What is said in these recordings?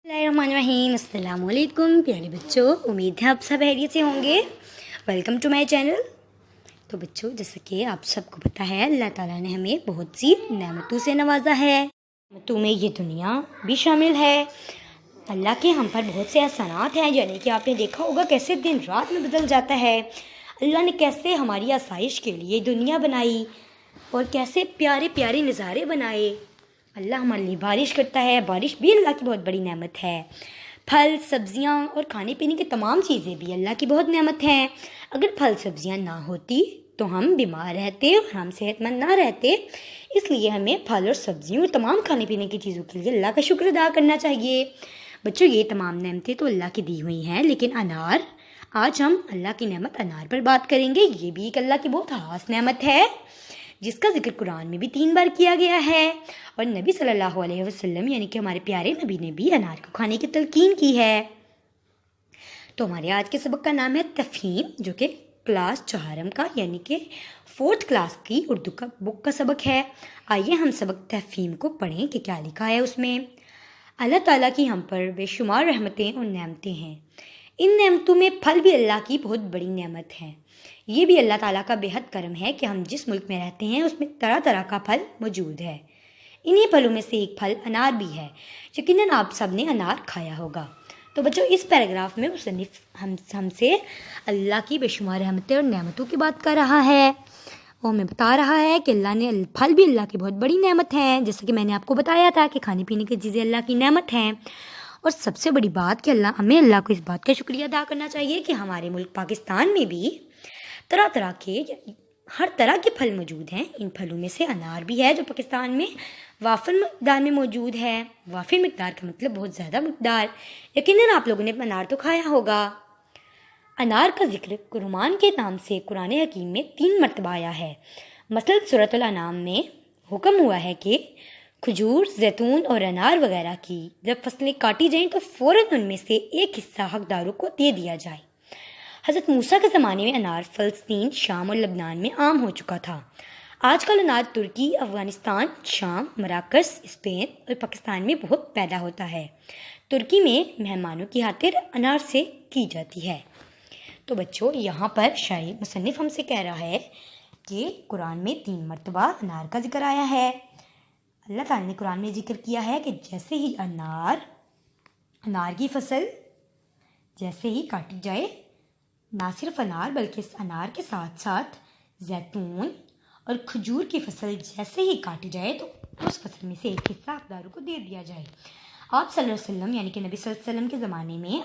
बिस्मिल्लाहिर्रहमानिर्रहीम। अस्सलाम वालेकुम प्यारे बच्चों, उम्मीद है आप सब खैरियत से होंगे। Welcome to my channel. तो बच्चों, जैसा कि आप सबको पता है, अल्लाह ताला ने हमें बहुत सी नेमतों से नवाजा है। नेमतों में ये दुनिया भी शामिल है। अल्लाह के हम पर बहुत से एहसानात हैं, यानी कि आपने देखा होगा कैसे दिन रात में बदल जाता है। अल्लाह ने कैसे हमारी आसाइश के लिए दुनिया बनाई और कैसे प्यारे प्यारे नज़ारे बनाए। अल्लाह हमारे लिए बारिश करता है, बारिश भी अल्लाह की बहुत बड़ी नेमत है। फल सब्जियां और खाने पीने की तमाम चीज़ें भी अल्लाह की बहुत नेमत हैं। अगर फल सब्जियां ना होती तो हम बीमार रहते और हम सेहतमंद ना रहते। इसलिए हमें फल और सब्जियों और तमाम खाने पीने की चीज़ों के लिए अल्लाह का शुक्र अदा करना चाहिए। बच्चों, ये तमाम नेमतें तो अल्लाह की दी हुई हैं, लेकिन अनार, आज हम अल्लाह की नेमत अनार पर बात करेंगे। ये भी एक अल्लाह की बहुत खास नेमत है जिसका जिक्र कुरान में भी 3 बार किया गया है। और नबी सल्लल्लाहु अलैहि वसल्लम यानी कि हमारे प्यारे नबी ने भी अनार को खाने की तलकीन की है। तो हमारे आज के सबक का नाम है तफहीम, जो कि क्लास 4 का यानी कि 4th क्लास की उर्दू का बुक का सबक है। आइए हम सबक तफहीम को पढ़ें कि क्या लिखा है उसमें। अल्लाह ताला की हम पर बेशुमार रहमतें और नेमतें हैं। इन नेमतों में फल भी अल्लाह की बहुत बड़ी नेमत है। ये भी अल्लाह ताला का बेहद करम है कि हम जिस मुल्क में रहते हैं उसमें तरह तरह का फल मौजूद है। इन्हीं फलों में से एक फल अनार भी है। यकीनन आप सब ने अनार खाया होगा। तो बच्चों, इस पैराग्राफ में मुसन्निफ हमसे अल्लाह की बेशुमार रहमतें और नेमतों की बात कर रहा है। वो हमें बता रहा है कि अल्लाह ने फल भी अल्लाह की बहुत बड़ी नेमत है। जैसे कि मैंने आपको बताया था कि खाने पीने की चीज़ें अल्लाह की नेमत हैं। और सबसे बड़ी बात कि हमें अल्लाह को इस बात का शुक्रिया अदा करना चाहिए कि हमारे मुल्क पाकिस्तान में भी तरह तरह के हर तरह के फल मौजूद हैं। इन फलों में से अनार भी है, जो पाकिस्तान में वाफिर मकदार में मौजूद है। वाफिर मकदार का मतलब बहुत ज़्यादा मकदार। यकीनन आप लोगों ने अनार तो खाया होगा। अनार का जिक्र कुरान के नाम से कुरान हकीम में 3 मरतबा आया है। मसलन सूरतुल अनाम में हुक्म हुआ है कि खजूर, जैतून और अनार वगैरह की जब फसलें काटी जाएं तो फ़ौरन उनमें से एक हिस्सा हकदारों को दे दिया जाए। हज़रत मूसा के ज़माने में अनार फ़लस्तीन, शाम और लबनान में आम हो चुका था। आजकल अनार तुर्की, अफ़गानिस्तान, शाम, मराकश, स्पेन और पाकिस्तान में बहुत पैदा होता है। तुर्की में मेहमानों की खातिर अनार से की जाती है। तो बच्चों, यहाँ पर शायद मुसन्निफ हमसे कह रहा है कि कुरान में 3 मरतबा अनार का जिक्र आया है। अल्लाह ताला ने कुरान में जिक्र किया है कि जैसे ही अनार की फसल जैसे ही काटी जाए, ना सिर्फ अनार बल्कि इस अनार के साथ साथ जैतून और खजूर की फसल जैसे ही काटी जाए तो उस फसल में से एक हिस्सा हकदारों को दे दिया जाए। आप सल्लल्लाहु अलैहि वसल्लम यानी कि नबी सल्लल्लाहु अलैहि वसल्लम के ज़माने में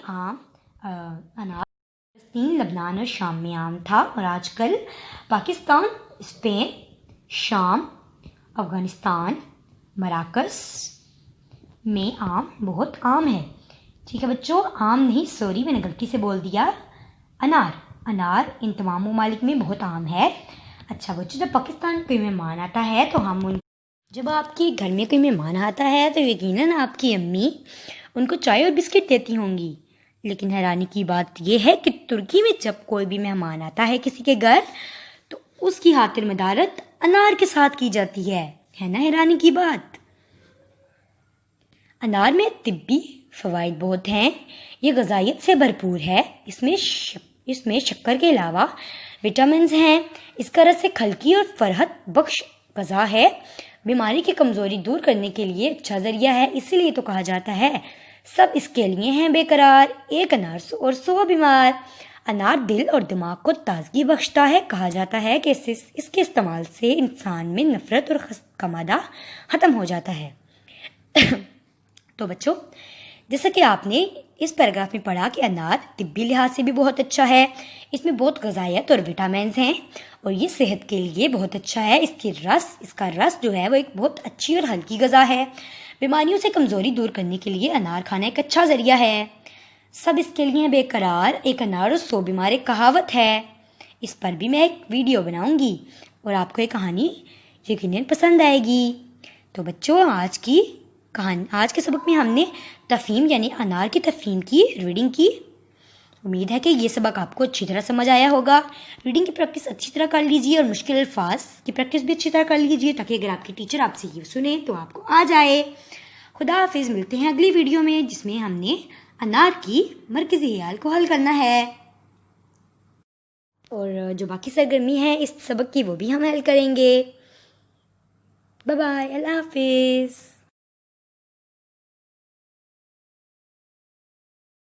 अनार फ़लस्तीन, लबनान और शाम में आम था। और आजकल पाकिस्तान, स्पेन, शाम, अफ़गानिस्तान, मराकश में आम बहुत आम है। ठीक है बच्चों, आम नहीं, सॉरी, मैंने गलती से बोल दिया, अनार इन तमाम ममालिक में बहुत आम है। अच्छा बच्चों, जब पाकिस्तान कोई मेहमान आता है तो जब आपके घर में कोई मेहमान आता है तो यकीनन आपकी अम्मी उनको चाय और बिस्किट देती होंगी। लेकिन हैरानी की बात यह है कि तुर्की में जब कोई भी मेहमान आता है किसी के घर तो उसकी खातिर मदारत अनार के साथ की जाती है ना हैरानी की बात। अनार में तिब्बी फ़वाइद बहुत हैं। ये ग़िज़ाइयत से भरपूर है। इसमें शक्कर के अलावा विटामिन्स हैं। इसका रस एक हल्की और फरहत बख्श ग़िज़ा है। बीमारी की कमज़ोरी दूर करने के लिए अच्छा ज़रिया है। इसीलिए तो कहा जाता है सब इसके लिए हैं बेकरार, एक अनार और 100 बीमार। अनार दिल और दिमाग को ताजगी बख्शता है। कहा जाता है कि इसके इस्तेमाल से इंसान में नफ़रत और का मादा ख़त्म हो जाता है। तो बच्चों, जैसा कि आपने इस पैराग्राफ में पढ़ा कि अनार तिब्बी लिहाज से भी बहुत अच्छा है। इसमें बहुत ग़िज़ाइयत और विटामिन्स हैं और ये सेहत के लिए बहुत अच्छा है। इसका रस जो है वो एक बहुत अच्छी और हल्की ग़िज़ा है। बीमारियों से कमज़ोरी दूर करने के लिए अनार खाना एक अच्छा ज़रिया है। सब इसके लिए बेकरार, एक अनार और 100 बीमार, एक कहावत है। इस पर भी मैं एक वीडियो बनाऊंगी और आपको ये कहानी यकीनन पसंद आएगी। तो बच्चों, आज के सबक में हमने तफहीम यानी अनार की तफहीम की रीडिंग की। उम्मीद है कि ये सबक आपको अच्छी तरह समझ आया होगा। रीडिंग की प्रैक्टिस अच्छी तरह कर लीजिए और मुश्किल अल्फाज की प्रैक्टिस भी अच्छी तरह कर लीजिए, ताकि अगर आपके टीचर आपसे ये सुने तो आपको आ जाए। خدا حافظ. ملتے ہیں اگلی ویڈیو میں جس میں ہم نے انار کی مرکزی حال کو حل کرنا ہے اور جو باقی سرگرمی ہے اس سبق کی وہ بھی ہم حل کریں گے. Bye bye. اللہ حافظ.